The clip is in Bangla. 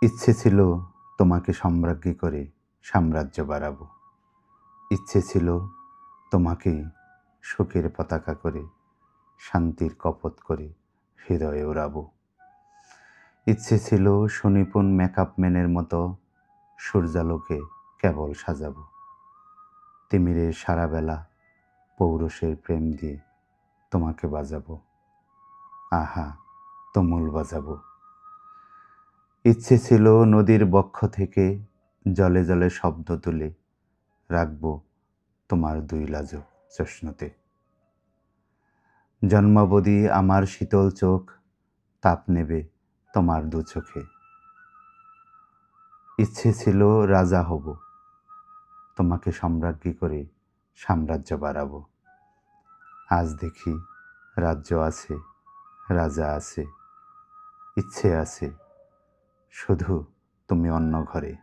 ইচ্ছে ছিল তোমাকে সম্রাজ্ঞী করে সাম্রাজ্য বাড়াবো। ইচ্ছে ছিল তোমাকে শোকের পতাকা করে শান্তির কপোত করে হৃদয়ে ওড়াবো। ইচ্ছে ছিল সুনিপুণ মেকআপ ম্যানের মতো সূর্যালোকে কেবল সাজাবো। তিমিরের সারাবেলা পৌরুষের প্রেম দিয়ে তোমাকে বাজাবো। আহা, তুমুল বাজাবো। ইচ্ছে ছিল নদীর বক্ষ থেকে জলে জলে শব্দ তুলে রাখবো তোমার দুই লাজুক চোষ্ণতে। জন্মাবধি আমার শীতল চোখ তাপ নেবে তোমার দু চোখে। ইচ্ছে ছিল রাজা হব, তোমাকে সম্রাজ্ঞী করে সাম্রাজ্য বাড়াবো। আজ দেখি রাজ্য আছে, রাজা আছে, ইচ্ছে আছে, শুধু তুমি অন্য ঘরে।